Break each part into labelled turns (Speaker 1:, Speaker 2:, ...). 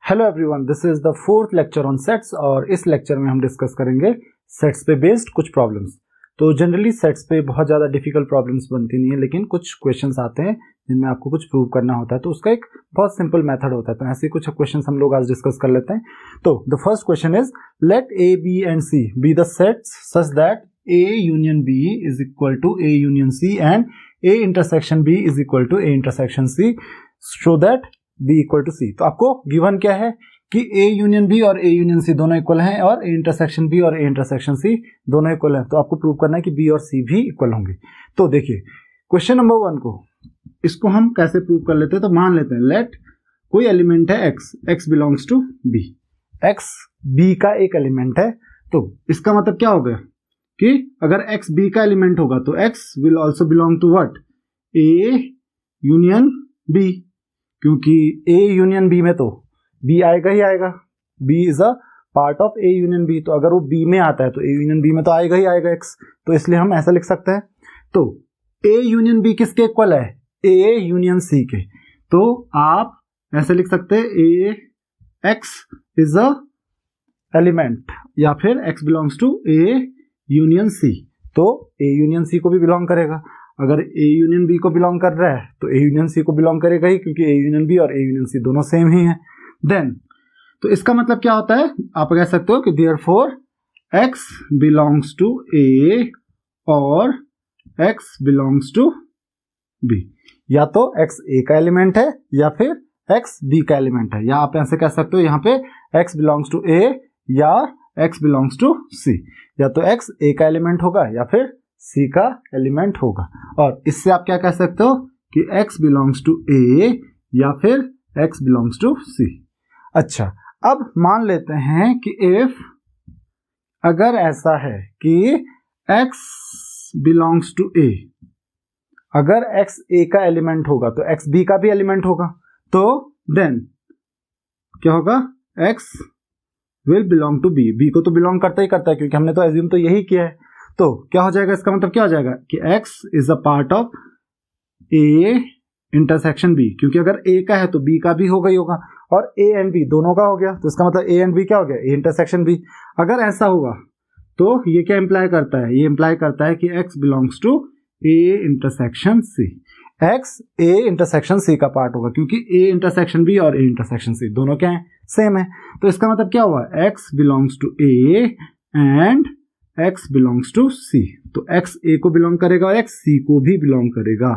Speaker 1: Hello everyone, this is the fourth lecture on sets और इस lecture में हम डिस्कस करेंगे सेट्स पे बेस्ड कुछ प्रॉब्लम्स। तो जनरली सेट्स पे बहुत ज़्यादा डिफिकल्ट प्रॉब्लम्स बनती नहीं है, लेकिन कुछ क्वेश्चंस आते हैं जिनमें आपको कुछ प्रूव करना होता है, तो उसका एक बहुत सिंपल मेथड होता है। तो ऐसे कुछ क्वेश्चंस हम लोग आज डिस्कस कर लेते हैं। तो the first question is let A B and C be the sets such that A union B is equal to A union C and A intersection B is equal to A intersection C show that B equal to C. तो आपको given क्या है कि ए union B और ए union सी दोनों equal हैं और ए intersection B और ए इंटरसेक्शन सी दोनों इक्वल हैं। तो आपको प्रूव करना है कि बी और सी भी इक्वल होंगे। तो देखिए क्वेश्चन नंबर 1 को इसको हम कैसे प्रूव कर लेते हैं। तो मान लेते हैं लेट कोई एलिमेंट है x, x belongs to B, x B का एक एलिमेंट है। तो इसका मतलब क्या हो गया कि अगर एक्स बी का एलिमेंट होगा तो x will also belong to what, A union B, क्योंकि ए यूनियन बी में तो बी आएगा ही आएगा, B is a part of A union B. तो अगर वो बी में आता है तो ए यूनियन बी में तो आएगा ही आएगा एक्स। तो इसलिए हम ऐसा लिख सकते हैं। तो ए यूनियन बी किसके इक्वल है, ए यूनियन सी के। तो आप ऐसे लिख सकते हैं a x is a element या फिर x belongs to A union C. तो ए यूनियन सी को भी बिलोंग करेगा। अगर ए यूनियन बी को बिलोंग कर रहा है तो ए यूनियन सी को बिलोंग करेगा ही, क्योंकि ए यूनियन बी और ए यूनियन सी दोनों सेम ही हैं। देन तो इसका मतलब क्या होता है, आप कह सकते हो कि देयरफॉर एक्स बिलोंग्स टू ए और एक्स बिलोंग्स टू बी। या तो एक्स ए का एलिमेंट है या फिर एक्स बी का एलिमेंट है, या आप ऐसे कह सकते हो यहाँ पे एक्स बिलोंग्स टू ए या एक्स बिलोंग्स टू सी। या तो एक्स ए का एलिमेंट होगा या फिर सी का एलिमेंट होगा। और इससे आप क्या कह सकते हो कि x बिलोंग्स टू ए या फिर x बिलोंग्स टू सी। अच्छा, अब मान लेते हैं कि इफ अगर ऐसा है कि x बिलोंग्स टू ए, अगर x a का एलिमेंट होगा तो x b का भी एलिमेंट होगा। तो देन क्या होगा, x will belong to b, b को तो बिलोंग करता ही करता है क्योंकि हमने तो एज्यूम तो यही किया है। तो क्या हो जाएगा, इसका मतलब क्या हो जाएगा कि x is a part of a intersection b, क्योंकि अगर a का है तो b का भी होगा ही होगा और a एंड b दोनों का हो गया। तो इसका मतलब a एंड b क्या हो गया, a इंटरसेक्शन b। अगर ऐसा होगा तो ये क्या इंप्लाई करता है, ये इंप्लाई करता है कि x belongs to a intersection c, x a intersection c का पार्ट होगा, क्योंकि a इंटरसेक्शन b और a इंटरसेक्शन c दोनों क्या है, सेम है। तो इसका मतलब क्या हुआ, x belongs to a and x belongs to c। तो x a को बिलोंग करेगा और x c को भी बिलोंग करेगा।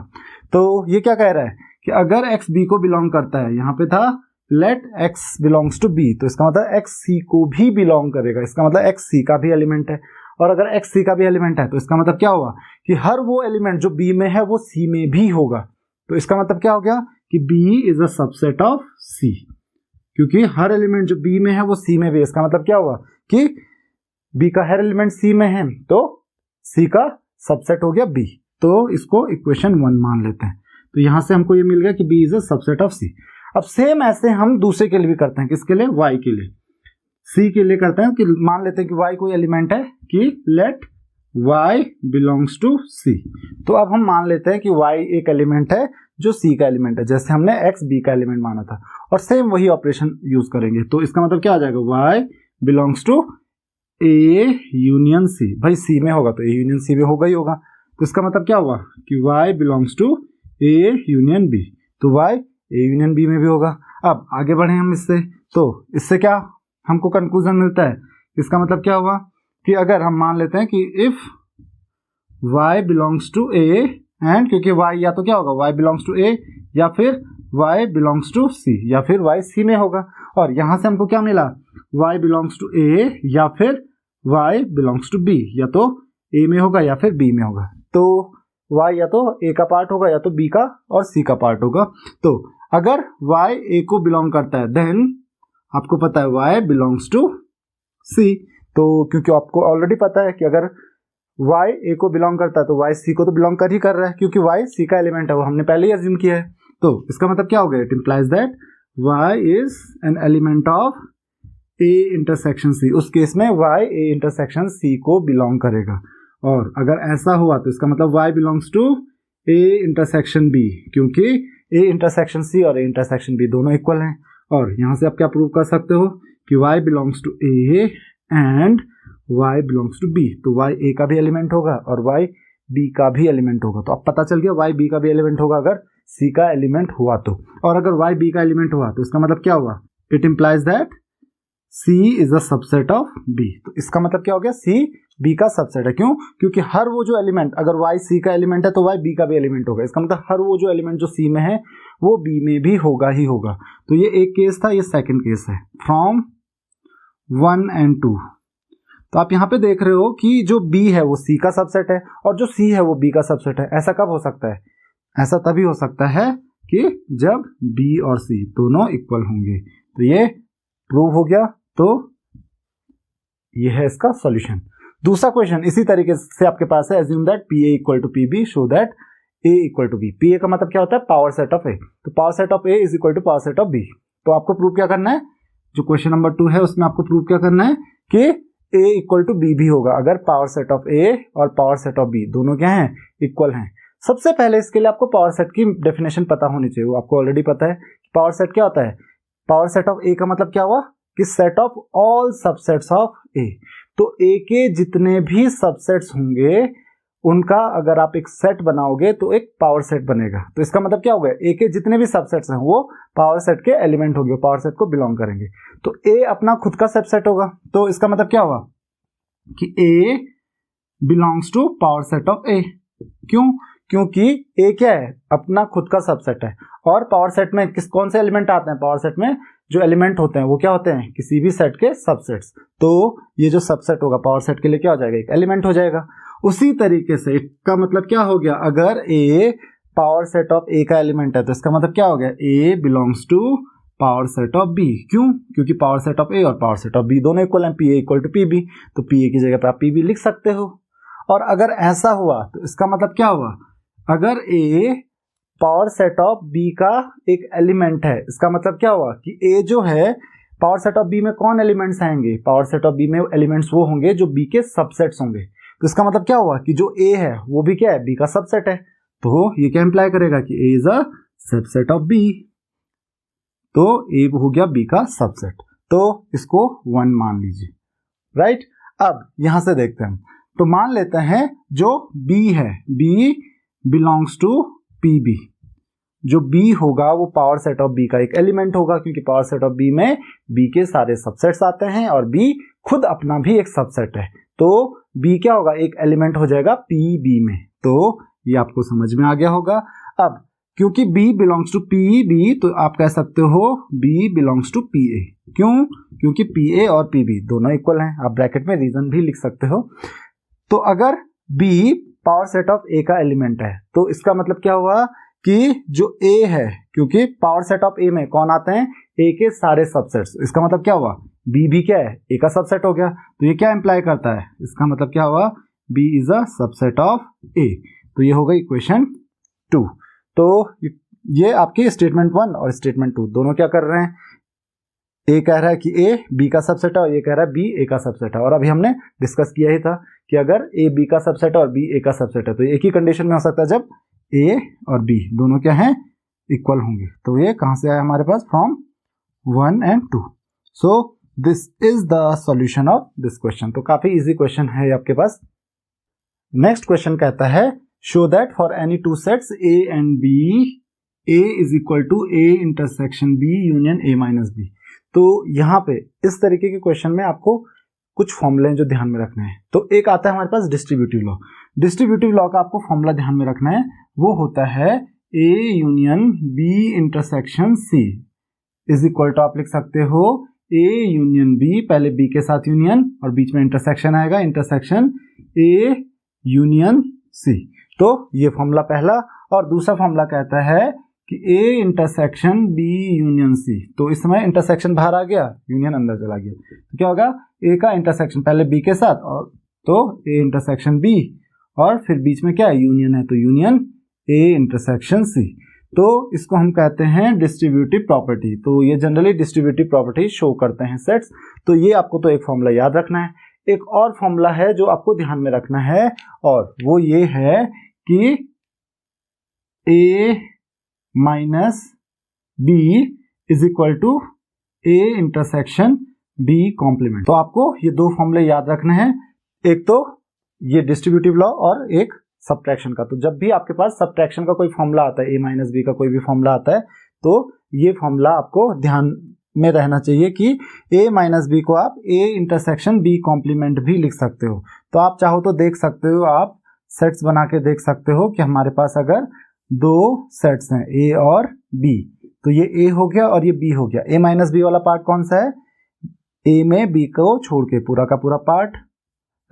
Speaker 1: तो ये क्या कह रहा है कि अगर x b को बिलोंग करता है, यहाँ पे था let x belongs to b, तो इसका मतलब x c को भी बिलोंग करेगा। इसका मतलब x c का भी एलिमेंट है, और अगर x c का भी एलिमेंट है तो इसका मतलब क्या हुआ कि हर वो एलिमेंट जो b में है वो c में भी होगा। तो इसका मतलब क्या हो गया कि b is a subset of c, क्योंकि हर एलिमेंट जो b में है वो c में भी है। इसका मतलब क्या हुआ कि b का हर एलिमेंट c में है तो c का सबसेट हो गया b। तो इसको इक्वेशन 1 मान लेते हैं। तो यहां से हमको ये मिल गया कि b is a subset of c। अब सेम ऐसे हम दूसरे के लिए भी करते हैं, किसके लिए, y के लिए, c के लिए करते हैं कि मान लेते हैं कि y कोई एलिमेंट है कि let y belongs to c। तो अब हम मान लेते हैं कि y एक एलिमेंट है जो c का एलिमेंट है, जैसे हमने x b का एलिमेंट माना था, और सेम वही ऑपरेशन यूज करेंगे। तो इसका मतलब क्या आ जाएगा, y belongs to A union C. भाई सी में होगा तो ए यूनियन सी में होगा ही होगा। तो इसका मतलब क्या हुआ कि y belongs to A union B, तो y ए यूनियन बी में भी होगा। अब आगे बढ़े हम इससे, तो इससे क्या हमको कंक्लूजन मिलता है, इसका मतलब क्या हुआ कि अगर हम मान लेते हैं कि if y belongs to A and, क्योंकि y या तो क्या होगा, y बिलोंग्स टू ए या फिर y बिलोंग्स टू सी, या फिर y c में होगा। और यहां से हमको क्या मिला, y बिलोंग्स टू ए या फिर y बिलोंग्स टू b, या तो a में होगा या फिर b में होगा। तो y या तो a का पार्ट होगा या तो b का और c का पार्ट होगा। तो अगर y a को बिलोंग करता है देन आपको पता है y बिलोंग्स टू c। तो क्योंकि आपको ऑलरेडी पता है कि अगर y a को बिलोंग करता है तो y c को तो बिलोंग कर ही कर रहा है, क्योंकि y c का एलिमेंट है, वो हमने पहले ही अज्यूम किया है। तो इसका मतलब क्या हो गया, it implies that y is an element of a intersection c। उस केस में y a इंटरसेक्शन c को बिलोंग करेगा। और अगर ऐसा हुआ तो इसका मतलब y belongs to a intersection b, क्योंकि a इंटरसेक्शन c और a इंटरसेक्शन b दोनों इक्वल हैं। और यहाँ से आप क्या प्रूव कर सकते हो कि y belongs to a and y belongs to b। तो y a का भी एलिमेंट होगा और y b का भी एलिमेंट होगा। तो अब पता चल गया y b का भी एलिमेंट होगा अगर c का एलिमेंट हुआ तो, और अगर y b का एलिमेंट हुआ तो इसका मतलब क्या हुआ, it implies that c is a subset of b। तो इसका मतलब क्या हो गया, c b का सबसेट है। क्यों? क्योंकि हर वो जो एलिमेंट, अगर y c का एलिमेंट है तो y b का भी एलिमेंट होगा। इसका मतलब हर वो जो एलिमेंट जो c में है वो b में भी होगा ही होगा। तो ये एक केस था, ये सेकंड केस है फ्रॉम 1 and 2। तो आप यहाँ पे देख रहे हो कि जो b है वो c का सबसेट है और जो c है वो b का सबसेट है। ऐसा कब हो सकता है? ऐसा तभी हो सकता है कि जब b और c दोनों इक्वल होंगे। तो ये प्रूव हो गया। तो ये है इसका सॉल्यूशन। दूसरा क्वेश्चन इसी तरीके से आपके पास है, assume that pa equal to pb, show that a equal to b। pa का मतलब क्या होता है, पावर सेट ऑफ a। तो power set of a is equal to power set of b। तो आपको प्रूव क्या करना है, जो क्वेश्चन नंबर 2 है उसमें आपको प्रूव क्या करना है कि a इक्वल टू b भी होगा अगर पावर सेट ऑफ a और पावर सेट ऑफ b दोनों क्या हैं, इक्वल हैं। सबसे पहले इसके लिए आपको पावर सेट की डेफिनेशन पता होनी चाहिए। वो आपको ऑलरेडी पता है। पावर सेट क्या होता है? पावर सेट ऑफ a का मतलब क्या हुआ कि set of all subsets of a। तो a के जितने भी सबसेट्स होंगे उनका अगर आप एक सेट बनाओगे तो एक पावर सेट बनेगा। तो इसका मतलब क्या हो गया, a के जितने भी सबसेट्स हैं वो पावर सेट के एलिमेंट होंगे, पावर सेट को बिलोंग करेंगे। तो a अपना खुद का सबसेट होगा। तो इसका मतलब क्या हुआ कि a belongs to power set of a। क्यों? क्योंकि a क्या है, अपना खुद का सबसेट है। और पावर सेट में कौन से एलिमेंट आते हैं? पावर सेट में जो एलिमेंट होते हैं वो क्या होते हैं, किसी भी सेट के सबसेट्स। तो ये जो सबसेट होगा पावर सेट के लिए क्या हो जाएगा, एक एलिमेंट हो जाएगा। उसी तरीके से इसका मतलब क्या हो गया, अगर a power set of a का एलिमेंट है तो इसका मतलब क्या हो गया, a belongs to power set of b। क्यों? क्योंकि पावर सेट ऑफ a और पावर सेट ऑफ b दोनों इक्वल हैं, pa इक्वल टू pb। तो pa की जगह पर आप pb लिख सकते हो। और अगर ऐसा हुआ तो इसका मतलब क्या हुआ, अगर a power set of b का एक एलिमेंट है, इसका मतलब क्या हुआ कि a जो है पावर सेट ऑफ b में कौन एलिमेंट्स आएंगे, पावर सेट ऑफ b में एलिमेंट्स वो होंगे जो b के सबसेट्स होंगे। तो इसका मतलब क्या हुआ कि जो a है वो भी क्या है, b का सबसेट है। तो ये क्या इंप्लाई करेगा कि a is a subset of b। तो a हो गया b का सबसेट। तो इसको 1 मान लीजिए, राइट। अब यहां से देखते हैं, तो मान लेते हैं जो b है, b बिलोंग्स टू pb। जो b होगा वो पावर सेट ऑफ b का एक एलिमेंट होगा, क्योंकि पावर सेट ऑफ b में b के सारे सबसेट्स आते हैं और b खुद अपना भी एक सबसेट है। तो b क्या होगा, एक एलिमेंट हो जाएगा pb में। तो ये आपको समझ में आ गया होगा। अब क्योंकि b बिलोंग्स टू pb तो आप कह सकते हो b बिलोंग्स टू pa। क्यों? क्योंकि pa और pb दोनों इक्वल हैं। आप ब्रैकेट में रीजन भी लिख सकते हो। तो अगर b power set of a का एलिमेंट है तो इसका मतलब क्या हुआ कि जो a है, क्योंकि पावर सेट ऑफ a में कौन आते हैं, a के सारे सबसेट्स। इसका मतलब क्या हुआ, b भी क्या है, a का सबसेट हो गया। तो ये क्या इंप्लाई करता है, इसका मतलब क्या हुआ, b is a subset of a। तो ये हो गई इक्वेशन 2। तो ये आपकी स्टेटमेंट 1 और स्टेटमेंट 2 दोनों क्या कर रहे हैं, a कह रहा है कि a b का सबसेट है और ये कह रहा है b a का सबसेट है। और अभी हमने डिस्कस किया ही था कि अगर a b का सबसेट है और b a का सबसेट है तो एक ही कंडीशन में हो सकता है जब a और b दोनों क्या हैं, इक्वल होंगे। तो ये कहां से आया हमारे पास, from 1 and 2। So this is the solution of this question. तो काफी इजी क्वेश्चन है ये आपके पास। नेक्स्ट क्वेश्चन कहता है, show that for any two sets a and b a is equal to a intersection b union a minus b। तो यहाँ पे इस तरीके के क्वेश्चन में आपको कुछ फॉर्मूले जो ध्यान में रखने हैं। तो एक आता है हमारे पास डिस्ट्रीब्यूटिव लॉ। डिस्ट्रीब्यूटिव लॉ का आपको फॉर्मूला ध्यान में रखना है, वो होता है a union b intersection c is equal to, आप लिख सकते हो a यूनियन b, पहले b के साथ यूनियन और बीच में इंटरसेक्शन आएगा, इंटरसेक्शन a यूनियन c। तो ये फॉर्मूला पहला। और दूसरा फॉर्मूला कहता है कि a intersection b union c। तो इस समय इंटरसेक्शन बाहर आ गया, यूनियन अंदर चला गया। तो क्या होगा, a का इंटरसेक्शन पहले b के साथ, और तो a इंटरसेक्शन b और फिर बीच में क्या है, यूनियन है, तो यूनियन a इंटरसेक्शन c। तो इसको हम कहते हैं डिस्ट्रीब्यूटिव प्रॉपर्टी। तो ये जनरली डिस्ट्रीब्यूटिव प्रॉपर्टी शो करते हैं सेट्स। तो ये आपको तो एक फॉर्मूला याद रखना है। एक और फॉर्मूला है जो आपको ध्यान में रखना है, और वो ये है कि a minus b is equal to A intersection B complement. तो आपको ये दो फॉर्मूले याद रखने हैं, एक तो ये डिस्ट्रीब्यूटिव लॉ और एक सब्ट्रैक्शन का। तो जब भी आपके पास सब्ट्रैक्शन का कोई फॉर्मूला आता है, A माइनस बी का कोई भी फॉर्मूला आता है, तो ये फॉर्मूला आपको ध्यान में रहना चाहिए कि A माइनस बी को आप A इंटरसेक्शन B कॉम्प्लीमेंट भी लिख सकते हो। तो आप चाहो तो देख सकते हो, आप सेट्स बना के देख सकते हो कि हमारे पास अगर दो सेट्स हैं A और B, तो ये A हो गया और ये B हो गया। A माइनस बी वाला पार्ट कौन सा है? A में B को छोड़ के पूरा का पूरा पार्ट,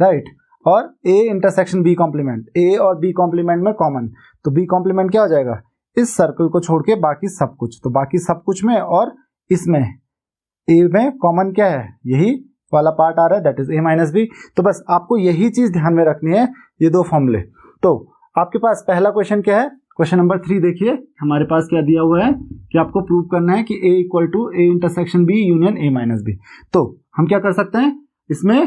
Speaker 1: राइट। और A intersection B complement, A और B कॉम्प्लीमेंट में कॉमन, तो B कॉम्प्लीमेंट क्या हो जाएगा? इस सर्कल को छोड़ के बाकी सब कुछ। तो बाकी सब कुछ में और इसमें A में कॉमन क्या है? यही वाला पार्ट आ रहा है, that is A minus B. तो बस आपको यही चीज ध्यान में रखनी है, ये दो फॉर्मूले। तो आपके पास पहला क्वेश्चन क्या है? क्वेश्चन नंबर 3 देखिए, हमारे पास क्या दिया हुआ है कि आपको प्रूव करना है कि A equal to A intersection B union A minus B. तो हम क्या कर सकते हैं, इसमें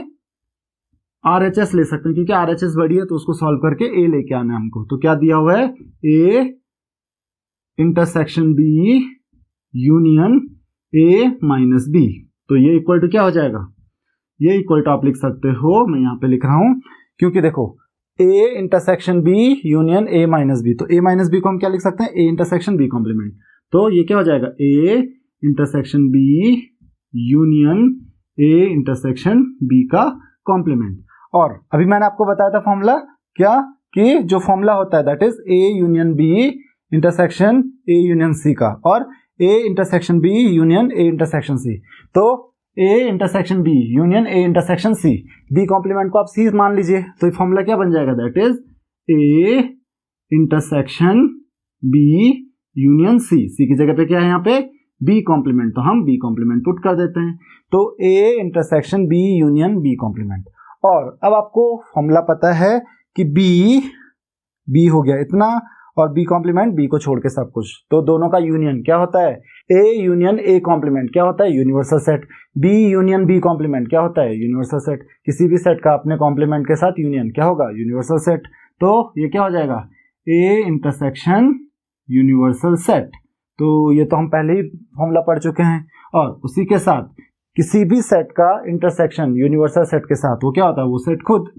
Speaker 1: RHS ले सकते हैं, क्योंकि RHS बड़ी है तो उसको सॉल्व करके A लेके आना है हमको। तो क्या दिया हुआ है? A intersection B union A minus B. तो ये इक्वल टू क्या हो जाएगा? ये इक्वल टू आप लिख सकते हो, मैं यहाँ पे लिख रहा हूं क्योंकि देखो A intersection B union A minus B, तो A माइनस बी को हम क्या लिख सकते हैं? A intersection B complement. तो ये क्या हो जाएगा? A intersection B union A intersection B का कॉम्प्लीमेंट। और अभी मैंने आपको बताया था फॉर्मूला क्या, कि जो फॉर्मूला होता है that is A union B intersection A union C का, और A intersection B union A intersection C। तो A intersection B union A intersection C, B complement को आप C मान लीजिए, तो ये फॉर्मूला क्या बन जाएगा? That is A intersection B union C। C की जगह पे क्या है यहाँ पे? B कॉम्प्लीमेंट, तो हम B कॉम्प्लीमेंट पुट कर देते हैं। तो A intersection B union B complement. और अब आपको फॉर्मूला पता है कि B हो गया इतना, और B कॉम्प्लीमेंट B को छोड़ के सब कुछ, तो दोनों का यूनियन क्या होता है? A यूनियन A कॉम्प्लीमेंट क्या होता है? Universal set. B union B complement क्या होता है? Universal set. किसी भी सेट का अपने कॉम्प्लीमेंट के साथ यूनियन क्या होगा? Universal set. तो ये क्या हो जाएगा? A intersection universal set. तो ये तो हम पहले ही फॉर्मूला पढ़ चुके हैं। और उसी के साथ किसी भी सेट का इंटरसेक्शन यूनिवर्सल सेट के साथ वो क्या होता है? वो सेट खुद।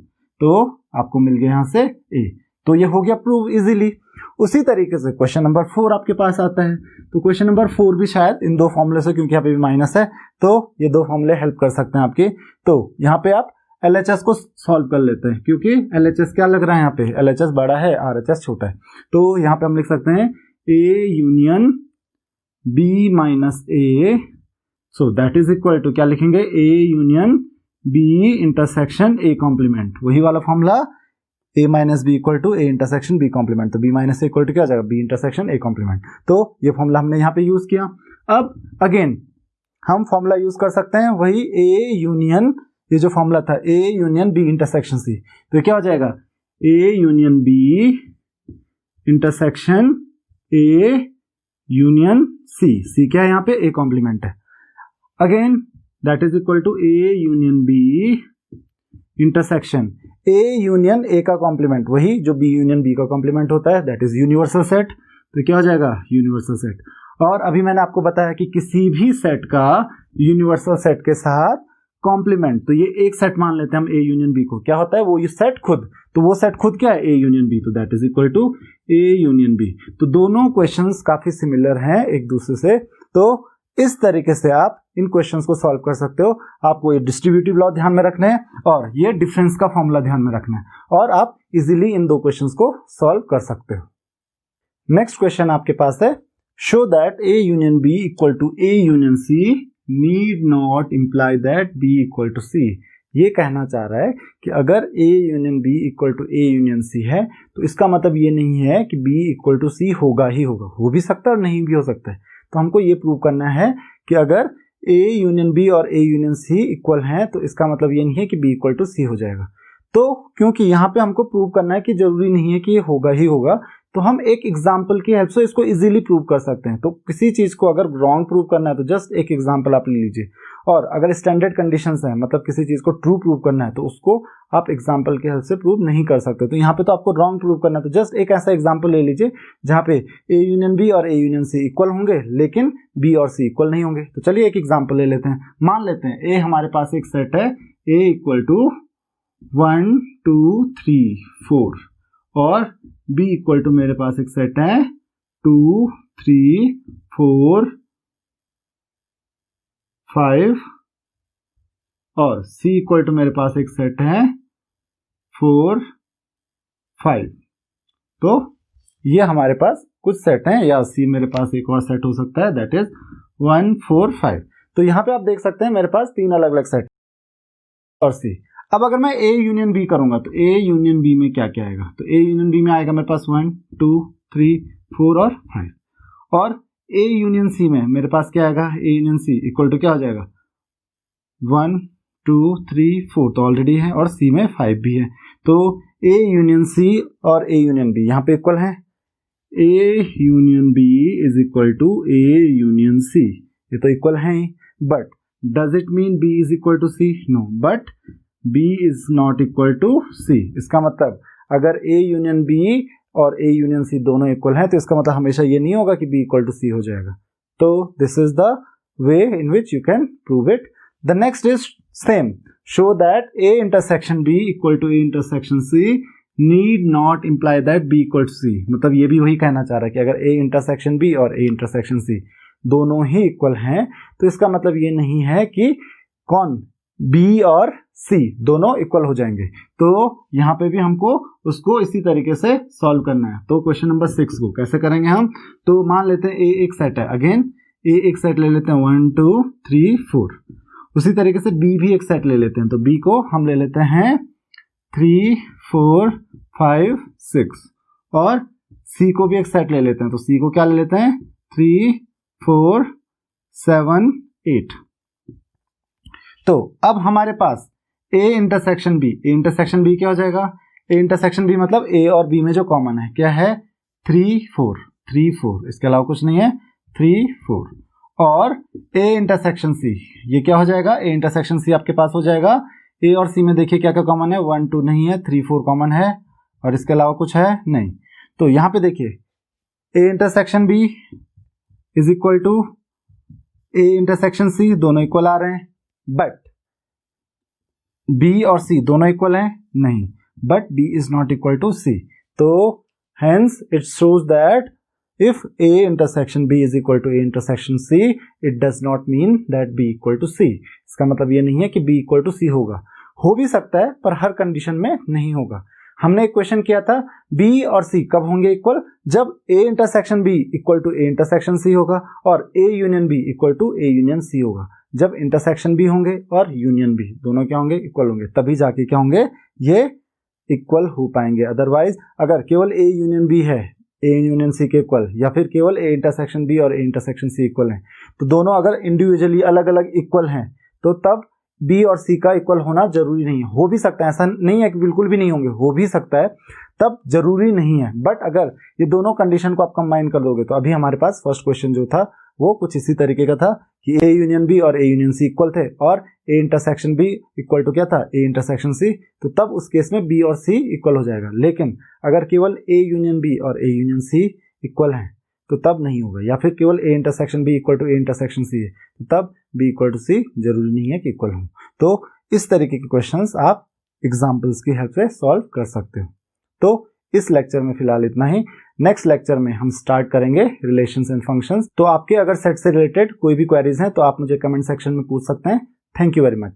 Speaker 1: तो आपको मिल गया यहाँ से A। तो ये हो गया प्रूव इजीली। उसी तरीके से क्वेश्चन नंबर 4 आपके पास आता है। तो क्वेश्चन नंबर 4 भी शायद इन दो फॉर्मूले से, क्योंकि यहाँ पे भी माइनस है, तो ये दो फॉर्मूले हेल्प कर सकते हैं आपकी। तो यहाँ पे आप LHS को सॉल्व कर लेते हैं, क्योंकि LHS क्या लग रहा है यहाँ पे? LHS बड़ा है, RHS छोटा है। तो यहाँ पे हम लिख सकते हैं A union B minus A, so that is equal to क्या लिखेंगे? A union B intersection A complement. वही वाला formula A minus B equal to A intersection B complement. तो B minus A equal to क्या हो जाएगा? B intersection A complement. तो ये फॉर्मूला हमने यहाँ पे यूज किया। अब अगेन हम फॉर्मूला यूज कर सकते हैं वही A यूनियन, ये जो फॉर्मूला था A union B intersection C। तो क्या हो जाएगा? A union B intersection A union C। C क्या है यहाँ पे? A कॉम्प्लीमेंट है। Again that is equal to A union B intersection A union A का कॉम्प्लीमेंट, वही जो B यूनियन B का कॉम्प्लीमेंट होता है, दैट इज यूनिवर्सल सेट। तो क्या हो जाएगा? Universal set. और अभी मैंने आपको बताया कि किसी भी सेट का यूनिवर्सल सेट के साथ कॉम्प्लीमेंट, तो ये एक सेट मान लेते हैं हम A यूनियन B को, क्या होता है? वो ये सेट खुद। तो वो सेट खुद क्या है? A union B। तो that is equal to A union B। तो दोनों क्वेश्चंस काफी सिमिलर हैं एक दूसरे से। तो इस तरीके से आप इन क्वेश्चंस को सॉल्व कर सकते हो। आपको ये डिस्ट्रीब्यूटिव लॉ ध्यान में रखना है और ये डिफरेंस का फॉर्मूला ध्यान में रखना है, और आप इजीली इन दो क्वेश्चंस को सॉल्व कर सकते हो। नेक्स्ट क्वेश्चन आपके पास है, show that A union B equal to A union C need not imply that B equal to C। ये कहना चाह रहा है कि अगर A union B equal to A union C है, तो इसका मतलब ये नहीं है कि B इक्वल टू C होगा ही होगा। हो भी सकता है और नहीं भी हो सकता है। तो हमको ये प्रूव करना है कि अगर A यूनियन B और A यूनियन C इक्वल हैं, तो इसका मतलब ये नहीं है कि B इक्वल टू C हो जाएगा। तो क्योंकि यहाँ पे हमको प्रूव करना है कि जरूरी नहीं है कि ये होगा ही होगा, तो हम एक एग्जाम्पल की हेल्प से इसको इजीली प्रूव कर सकते हैं। तो किसी चीज को अगर रॉन्ग प्रूव करना है तो जस्ट एक एग्जाम्पल आप ले लीजिए और अगर स्टैंडर्ड कंडीशंस हैं, मतलब किसी चीज़ को ट्रू प्रूव करना है, तो उसको आप एग्जाम्पल के हेल्प से प्रूव नहीं कर सकते। तो यहाँ पे तो आपको रॉन्ग प्रूव करना है। तो जस्ट एक ऐसा एग्जाम्पल ले लीजिए जहाँ पे ए यूनियन बी और ए यूनियन सी इक्वल होंगे, लेकिन बी और सी इक्वल नहीं होंगे। तो चलिए एक एग्जाम्पल ले लेते हैं। मान लेते हैं ए हमारे पास एक सेट है, ए इक्वल टू 1 2 3 4 और बी इक्वल टू मेरे पास एक सेट है 2 3 4 5 और C इक्वल टू मेरे पास एक सेट है 4 5। तो ये हमारे पास कुछ सेट हैं, या C मेरे पास एक और सेट हो सकता है, दैट इज 1 4 5। तो यहाँ पे आप देख सकते हैं मेरे पास 3 अलग अलग सेट और C। अब अगर मैं A यूनियन B करूंगा तो A यूनियन B में क्या क्या आएगा? तो A यूनियन B में आएगा मेरे पास 1 2 3 4 और 5। और A यूनियन C में मेरे पास क्या आएगा? A union C equal to क्या हो जाएगा? 1 2 3 4 तो ऑलरेडी है और C में 5 भी है। तो A यूनियन C और A यूनियन B यहाँ पे इक्वल है। A union B is equal to A union C, ये तो इक्वल है ही। But does it mean B is equal to C? No, but B is not equal to C। इसका मतलब अगर A यूनियन B और A union C दोनों equal हैं तो इसका मतलब हमेशा ये नहीं होगा कि B इक्वल टू C हो जाएगा। तो this is the way in which you can prove it. The next is same, show that A intersection B equal to A intersection C need not imply that B equal to C। मतलब ये भी वही कहना चाह रहा है कि अगर A इंटरसेक्शन B और A इंटरसेक्शन C दोनों ही इक्वल हैं तो इसका मतलब ये नहीं है कि कौन B और C दोनों इक्वल हो जाएंगे। तो यहाँ पे भी हमको उसको इसी तरीके से सॉल्व करना है। तो क्वेश्चन नंबर 6 को कैसे करेंगे हम? तो मान लेते हैं A एक सेट है, अगेन A एक सेट ले लेते हैं 1 2 3 4। उसी तरीके से B भी एक सेट ले लेते हैं, तो B को हम ले लेते हैं 3 4 5 6 और C को भी एक सेट ले लेते हैं, तो C को क्या ले लेते हैं 3 4 7 8। तो अब हमारे पास A intersection B, A intersection B क्या हो जाएगा? A इंटरसेक्शन B मतलब A और B में जो कॉमन है क्या है? 3 4 3 4, इसके अलावा कुछ नहीं है, 3 4। और A इंटरसेक्शन C ये क्या हो जाएगा? A इंटरसेक्शन C आपके पास हो जाएगा। A और C में देखिए क्या क्या कॉमन है? 1 2 नहीं है, 3 4 कॉमन है और इसके अलावा कुछ है नहीं। तो यहाँ पे देखिए A intersection B is equal to A intersection C, दोनों इक्वल आ रहे हैं। बट B और C दोनों इक्वल हैं? नहीं, but B is not equal to C। तो hence it shows that if A intersection B is equal to A intersection C, it does not mean that B equal to C। इसका मतलब ये नहीं है कि B equal to C होगा। हो भी सकता है पर हर कंडीशन में नहीं होगा। हमने एक क्वेश्चन किया था B और C कब होंगे इक्वल? जब A intersection B equal to A intersection C होगा और A union B equal to A union C होगा। जब इंटरसेक्शन B होंगे और यूनियन B दोनों क्या होंगे? इक्वल होंगे, तभी जाके क्या होंगे? ये इक्वल हो पाएंगे। अदरवाइज अगर केवल A यूनियन B है A यूनियन C के इक्वल, या फिर केवल A इंटरसेक्शन B और A इंटरसेक्शन C इक्वल हैं, तो दोनों अगर इंडिविजुअली अलग अलग इक्वल हैं तो तब B और C का इक्वल होना जरूरी नहीं है। हो भी सकता है, ऐसा नहीं है कि बिल्कुल भी नहीं होंगे, हो भी सकता है, तब जरूरी नहीं है। बट अगर ये दोनों कंडीशन को आप कंबाइन कर दोगे तो अभी हमारे पास फर्स्ट क्वेश्चन जो था वो कुछ इसी तरीके का था कि A यूनियन B और A यूनियन C इक्वल थे और A intersection B equal to क्या था? A intersection C। तो तब उस केस में B और C इक्वल हो जाएगा। लेकिन अगर केवल A यूनियन B और A यूनियन C इक्वल हैं तो तब नहीं होगा, या फिर केवल A intersection B equal to A intersection C है तो तब B इक्वल टू C जरूरी नहीं है कि इक्वल हो। तो इस तरीके के क्वेश्चंस आप एग्जाम्पल्स की हेल्प से सॉल्व कर सकते हो। तो इस लेक्चर में फिलहाल इतना ही। नेक्स्ट लेक्चर में हम स्टार्ट करेंगे रिलेशंस एंड फंक्शंस। तो आपके अगर सेट से रिलेटेड कोई भी क्वेरीज हैं तो आप मुझे कमेंट सेक्शन में पूछ सकते हैं। Thank you very much.